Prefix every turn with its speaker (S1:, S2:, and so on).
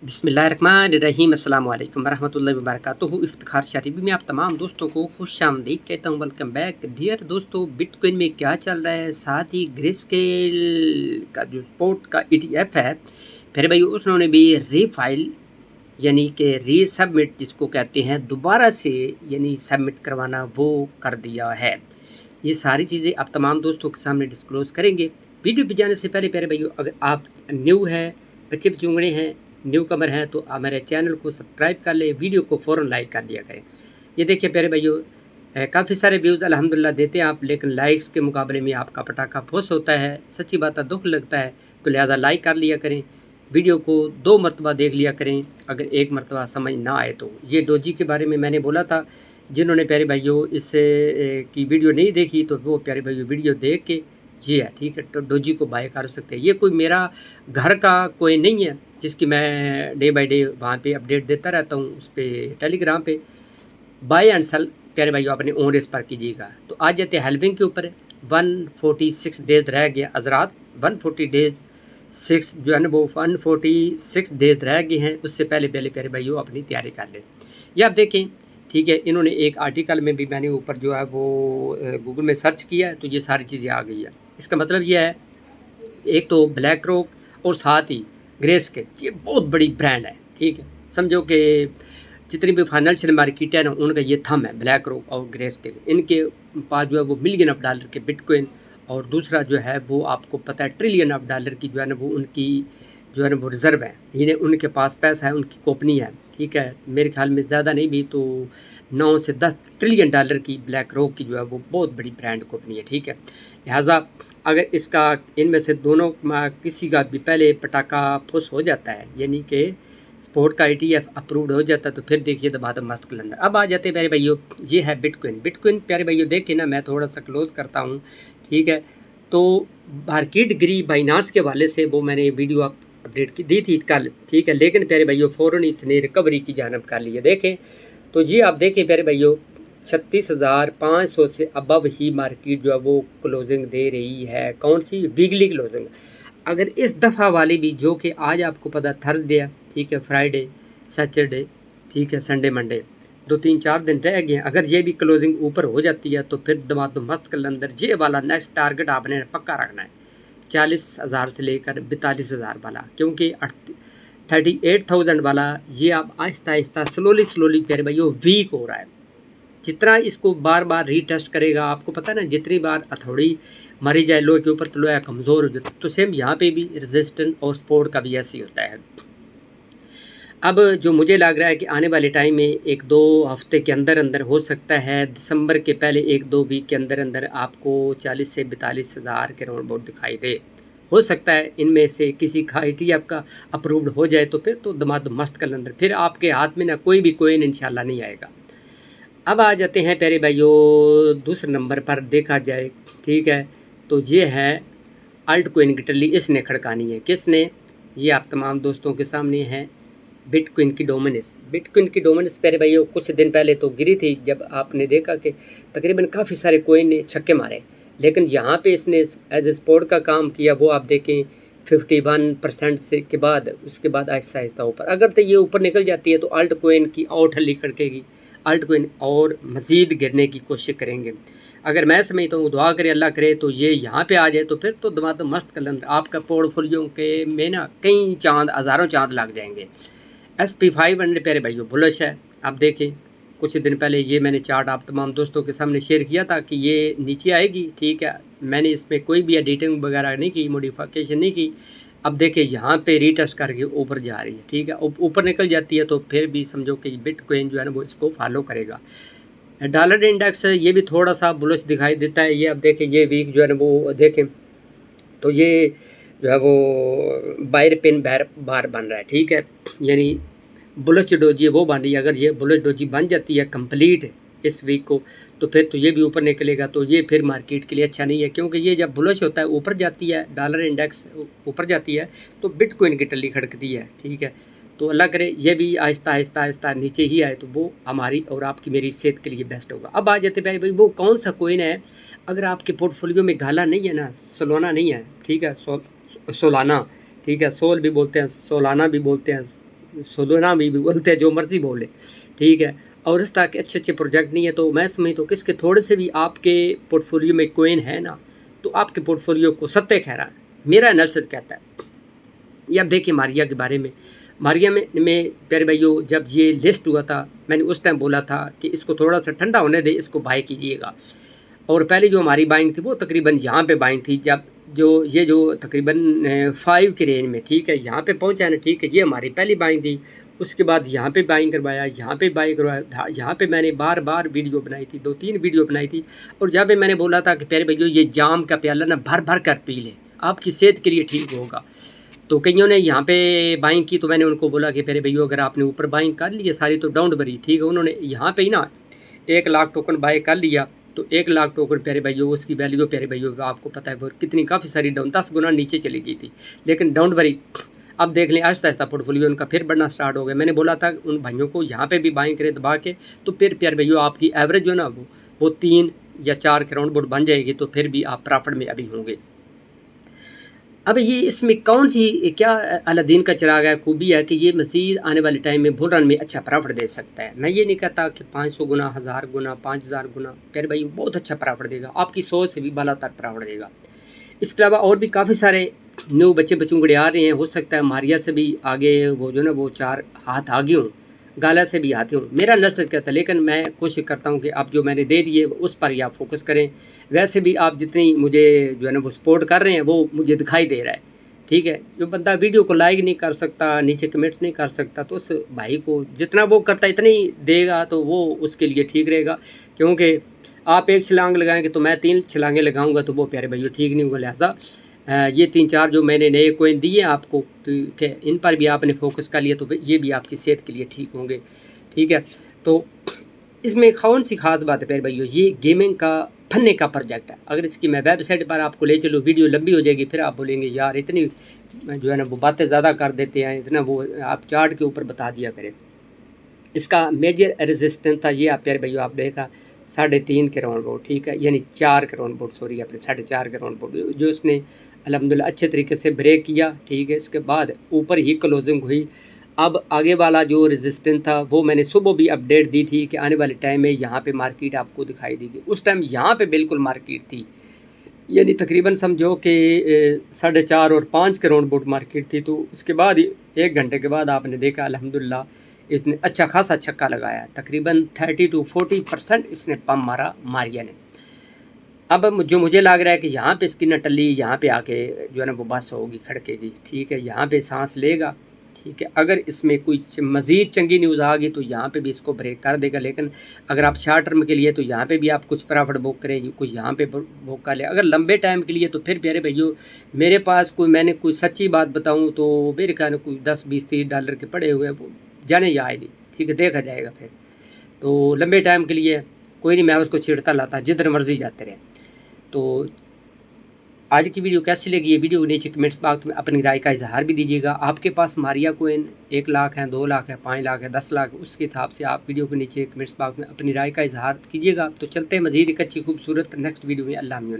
S1: बिस्मिल्लाहिर्रहमानिर्रहीम अस्सलाम वालेकुम वरहमतुल्लाहि वबरकातुहू। इफ्तिखार शारीबी में आप तमाम दोस्तों को खुशामदीद कहता हूँ। वेलकम बैक डियर दोस्तों। बिटकॉइन में क्या चल रहा है, साथ ही ग्रेस्केल का जो स्पोर्ट का ETF है, फिर भाई उन्होंने भी रीफाइल यानी कि रीसबमिट जिसको कहते हैं दोबारा से यानी सबमिट करवाना वो कर दिया है। ये सारी चीज़ें आप तमाम दोस्तों के सामने डिस्क्लोज़ करेंगे। वीडियो पे जाने से पहले प्यारे भाइयों, अगर आप न्यू हैं, बच्चे चुंगड़े हैं, न्यू कमर हैं, तो आप मेरे चैनल को सब्सक्राइब कर लें, वीडियो को फ़ौरन लाइक कर दिया करें। ये देखिए प्यारे भाइयों, काफ़ी सारे व्यूज़ अल्हम्दुलिल्लाह देते हैं आप, लेकिन लाइक्स के मुकाबले में आपका पटाखा फुस होता है। सच्ची बात है, दुख लगता है, तो लिहाजा लाइक कर लिया करें। वीडियो को 2 मरतबा देख लिया करें, अगर 1 मरतबा समझ ना आए तो। ये डोजी के बारे में मैंने बोला था, जिन्होंने प्यारे भाइयों इस की वीडियो नहीं देखी तो वो प्यारे भाइयों वीडियो देख के जी है, ठीक है, तो डोजी को बाय कर सकते हैं। ये कोई मेरा घर का कोई नहीं है जिसकी मैं डे बाय डे वहाँ पे अपडेट देता रहता हूँ उस पर टेलीग्राम पे। बाय एंड सेल प्यारे भाइयों अपने ओन रिस्क पर कीजिएगा। तो आज जाते हैं हेल्पिंग के ऊपर। 146 डेज रह गया हजरात, 140 डेज 6 जो है ना वो 146 डेज रह गए हैं। उससे पहले पहले प्यारे भाइयों अपनी तैयारी कर लें। ये आप देखें, ठीक है, इन्होंने एक आर्टिकल में भी मैंने ऊपर जो है वो गूगल में सर्च किया है, तो ये सारी चीज़ें आ गई है। इसका मतलब ये है, एक तो ब्लैक रॉक और साथ ही ग्रेस्केल, ये बहुत बड़ी ब्रांड है, ठीक है। समझो कि जितनी भी फाइनेंशियल मार्केट है ना, उनका ये थम है ब्लैक रॉक और ग्रेस्केल। इनके पास जो है वो मिलियन ऑफ डॉलर के बिटकॉइन, और दूसरा जो है वो आपको पता है ट्रिलियन ऑफ डॉलर की जो है ना वो उनकी जो है ना वो रिज़र्व है। इन्हें उनके पास पैसा है, उनकी कंपनी है, ठीक है। मेरे ख्याल में ज़्यादा नहीं भी तो 9 से 10 ट्रिलियन डॉलर की ब्लैक रॉक की जो है वो बहुत बड़ी ब्रांड कंपनी है, ठीक है। लिहाजा अगर इसका इनमें से दोनों किसी का भी पहले पटाखा फुस हो जाता है, यानी कि स्पोर्ट का ETF अप्रूव्ड हो जाता है, तो फिर देखिए दबा दो मस्त कलंदर। अब आ जाते हैं प्यारे भाइयों, ये है बिटकॉइन। बिटकॉइन प्यारे भाइयों देखें ना, मैं थोड़ा सा क्लोज करता हूँ, ठीक है। तो मार्केट गिरी बाइनांस के हवाले से वो मैंने वीडियो अपडेट की दी थी कल, ठीक है, लेकिन प्यारे भाइयों फ़ौरन इसने रिकवरी की जानब कर ली है। देखें तो ये आप देखें प्यारे भाइयों, 36,500 से अबव ही मार्केट जो है वो क्लोजिंग दे रही है। कौन सी? Weekly closing. अगर इस दफ़ा वाली भी, जो कि आज आपको पता थर्सडे है, ठीक है, फ्राइडे, सैटरडे, ठीक है, संडे, मंडे, 2-3-4 दिन रह गए हैं, अगर ये भी क्लोजिंग ऊपर हो जाती है तो फिर दमादम मस्त कलंदर ये वाला नेक्स्ट टारगेट आपने पक्का रखना है, 40,000 से लेकर 42,000 वाला, क्योंकि 38,000 वाला ये अब आहिस्ता आहिस्ता स्लोली प्यारे भाइयों वीक हो रहा है। जितना इसको बार बार रीटेस्ट करेगा, आपको पता है ना, जितनी बार हथौड़ी मारी जाए लोहे के ऊपर तो लोहा कमज़ोर हो जाता है, तो सेम यहाँ पे भी रेजिस्टेंस और सपोर्ट का भी ऐसे ही होता है। अब जो मुझे लग रहा है कि आने वाले टाइम में 1-2 हफ्ते के अंदर अंदर हो सकता है, दिसंबर के पहले 1-2 वीक के अंदर अंदर आपको 40 से 42,000 के राउंड अबाउट दिखाई दे। हो सकता है इनमें से किसी का ETF का अप्रूव्ड हो जाए, तो फिर तो दमादम मस्त कल अंदर फिर आपके हाथ में ना कोई भी कोइन इंशाल्लाह नहीं आएगा। अब आ जाते हैं प्यारे भाइयों, दूसरे नंबर पर देखा जाए, ठीक है, तो ये है अल्ट कोइन की टल्ली। इसने खड़कानी है। किसने? ये आप तमाम दोस्तों के सामने है, बिटकॉइन की डोमिनेंस। बिटकॉइन की डोमिनेंस प्यारे भाइयों कुछ दिन पहले तो गिरी थी, जब आपने देखा कि तकरीबन काफ़ी सारे कोइन ने छक्के मारे, लेकिन यहाँ पे इसने एज ए सपोर्ट का काम किया। वो आप देखें 51% से के बाद, उसके बाद आहिस्ता आहिस्ता ऊपर। अगर तो ये ऊपर निकल जाती है तो अल्ट कोइन की और ठल्ली खड़केगी, अल्ट कोइन और मज़ीद गिरने की कोशिश करेंगे। अगर मैं समझता हूँ, दुआ करे अल्लाह करे, तो ये यहाँ पे आ जाए तो फिर तो दमादम मस्त कलंदर आपका पोर्टफोलियो के में ना कई चांद, हज़ारों चांद लग जाएंगे। SP500 प्यारे भाइयों बुलिश है। आप देखें कुछ दिन पहले ये मैंने चार्ट आप तमाम दोस्तों के सामने शेयर किया था कि ये नीचे आएगी, ठीक है। मैंने इसमें कोई भी एडिटिंग वगैरह नहीं की, मॉडिफिकेशन नहीं की। अब देखें यहाँ पे रीटेस्ट करके ऊपर जा रही है, ठीक है। ऊपर निकल जाती है तो फिर भी समझो कि बिटकॉइन जो है ना वो इसको फॉलो करेगा। डॉलर इंडेक्स ये भी थोड़ा सा बुलिश दिखाई देता है। ये अब देखें ये वीक जो है ना वो देखें तो ये जो है वो बायर पिन बार बन रहा है, ठीक है, यानी बुलिश डोजी वो बन रही है। अगर ये बुलिश डोजी बन जाती है कंप्लीट इस वीक को, तो फिर तो ये भी ऊपर निकलेगा, तो ये फिर मार्केट के लिए अच्छा नहीं है, क्योंकि ये जब बुलिश होता है ऊपर जाती है, डॉलर इंडेक्स ऊपर जाती है, तो बिटकॉइन की टल्ली खड़कती है, ठीक है। तो अल्लाह करे ये भी आहिस्ता आहिस्ता आहिस्ता नीचे ही आए, तो वो हमारी और आपकी मेरी सेहत के लिए बेस्ट होगा। अब आ जाते भाई वो कौन सा कोइन है, अगर आपके पोर्टफोलियो में गाला नहीं है ना, सोलाना नहीं है, ठीक है, सोलाना, ठीक है, सोल भी बोलते हैं, सोलाना भी बोलते हैं, सोलोना भी बोलते हैं, जो मर्ज़ी बोले, ठीक है। और इस तरह के अच्छे-अच्छे प्रोजेक्ट नहीं है, तो मैं समझता हूँ कि इसके थोड़े से भी आपके पोर्टफोलियो में कॉइन है ना, तो आपके पोर्टफोलियो को सत्ते खैरा है, मेरा एनालिसिस कहता है। ये अब देखिए मारिया के बारे में, मारिया में प्यारे भाइयों जब ये लिस्ट हुआ था, मैंने उस टाइम बोला था कि इसको थोड़ा-सा ठंडा होने दें, इसको बाय कीजिएगा। और पहले जो हमारी बाइंग थी वो तकरीबन यहाँ पे बाइंग थी, जब जो तकरीबन 5 की रेंज में, ठीक है, यहाँ पे पहुँचा है ना, ठीक है, ये हमारी पहली बाइंग थी। उसके बाद यहाँ पे बाइंग करवाया, यहाँ पे बाइंग करवाया, यहाँ पे मैंने बार-बार वीडियो बनाई थी, 2-3 वीडियो बनाई थी। और जहाँ पे मैंने बोला था कि प्यारे भैया ये जाम का प्याला ना भर-भर कर पी लें, आपकी सेहत के लिए ठीक होगा। तो कइयों ने यहाँ पे बाइंग की, तो मैंने उनको बोला कि प्यारे भैया अगर आपने ऊपर बाइंग कर ली है सारी तो डोंट वरी, ठीक है। उन्होंने यहाँ पे ही ना 1 लाख टोकन बाय कर लिया, तो 1 लाख टोकन प्यारे भाइयों उसकी वैल्यू प्यारे भाइयों आपको पता है वो कितनी, काफ़ी सारी डाउन 10 गुना नीचे चली गई थी। लेकिन डोंट वरी, अब देख लें आहिस्ता आहिस्ता पोर्टफोलियो उनका फिर बढ़ना स्टार्ट हो गया। मैंने बोला था उन भाइयों को यहाँ पे भी बाइंग करें दबा के, तो फिर प्यारे भाइयों आपकी एवरेज जो है ना वो 3 या 4 के राउंड बोर्ड बन जाएगी, तो फिर भी आप प्रॉफिट में अभी होंगे। अब ये इसमें कौन सी क्या अलादीन का चिराग है, खूबी है कि ये मज़ीद आने वाले टाइम में बुल रन में अच्छा प्रॉफिट दे सकता है। मैं ये नहीं कहता कि 500 गुना, 1000 गुना, 5000 गुना, प्यारे भाई बहुत अच्छा प्रॉफिट देगा, आपकी सोच से भी बालातर प्रॉफिट देगा। इसके अलावा और भी काफ़ी सारे न्यू बच्चों आ रहे हैं, हो सकता है मारिया से भी आगे वो जो ना वो 4 हाथ आगे हों, गाला से भी आते हों, मेरा नज़र कहता है। लेकिन मैं कोशिश करता हूँ कि आप जो मैंने दे दिए उस पर ही आप फोकस करें। वैसे भी आप जितनी मुझे जो है ना वो सपोर्ट कर रहे हैं वो मुझे दिखाई दे रहा है, ठीक है। जो बंदा वीडियो को लाइक नहीं कर सकता, नीचे कमेंट्स नहीं कर सकता, तो उस भाई को जितना वो करता है इतना ही देगा, तो वो उसके लिए ठीक रहेगा। क्योंकि आप 1 छलांग लगाएंगे तो मैं 3 छलांगें लगाऊंगा, तो वो प्यारे भाइयों ठीक नहीं होगा। लिहाजा ये 3-4 जो मैंने नए कॉइन दिए आपको, ठीक है, इन पर भी आपने फोकस कर लिया, तो ये भी आपकी सेहत के लिए ठीक होंगे, ठीक है। तो इसमें कौन सी खास बात है प्यारे भाइयों, ये गेमिंग का फन्ने का प्रोजेक्ट है। अगर इसकी मैं वेबसाइट पर आपको ले चलूँ, वीडियो लंबी हो जाएगी, फिर आप बोलेंगे यार इतनी जो है ना वो बातें ज़्यादा कर देते हैं, इतना वो आप चार्ट के ऊपर बता दिया करें। इसका मेजर रेजिस्टेंस था ये, आप प्यारे भाइयों आप देखा 3.5 के राउंड बोर्ड, ठीक है, यानी 4 के राउंड बोर्ड, सॉरी अपने 4.5 के राउंड बोर्ड जो इसने अल्हम्दुलिल्लाह अच्छे तरीके से ब्रेक किया, ठीक है। इसके बाद ऊपर ही क्लोजिंग हुई। अब आगे वाला जो रेजिस्टेंस था वो मैंने सुबह भी अपडेट दी थी कि आने वाले टाइम में यहाँ पे मार्केट आपको दिखाई देगी। उस टाइम यहाँ पे बिल्कुल मार्केट थी, यानी तकरीबन समझो कि 4.5 और 5 के राउंड बोर्ड मार्केट थी। तो उसके बाद 1 घंटे के बाद आपने देखा अल्हम्दुलिल्लाह इसने अच्छा खासा छक्का लगाया, तकरीबन 30 to 40% इसने पम्प मारा मारिया ने। अब जो मुझे लग रहा है कि यहाँ पे इसकी न टल्ली यहाँ पे आके जो है ना वो बस होगी, खड़केगी, ठीक है, यहाँ पे सांस लेगा, ठीक है। अगर इसमें कोई मज़ीद चंगी न्यूज़ आ गई तो यहाँ पे भी इसको ब्रेक कर देगा। लेकिन अगर आप शॉर्ट टर्म के लिए तो यहाँ पे भी आप कुछ प्रॉफिट बुक करें, कुछ यहाँ पे बुक कर ले। अगर लंबे टाइम के लिए तो फिर प्यारे भैया मेरे पास मैंने कोई सच्ची बात बताऊँ तो मेरे ख्याल में कोई 10, 20, 30 डॉलर के पड़े हुए वो जाने या आए नहीं, ठीक है, देखा जाएगा फिर। तो लंबे टाइम के लिए कोई नहीं, मैं उसको छेड़ता लाता, जिधर मर्जी जाते रहे। तो आज की वीडियो कैसी लगी, ये वीडियो नीचे कमेंट्स बॉक्स में अपनी राय का इजहार भी दीजिएगा। आपके पास मारिया कोइन 1 लाख है, 2 लाख है, 5 लाख है, 10 लाख, उसके हिसाब से आप वीडियो के नीचे कमेंट्स बॉक्स में अपनी राय का इजहार कीजिएगा। तो चलते हैं मज़ीद एक अच्छी खूबसूरत नेक्स्ट वीडियो में। अल्लाह।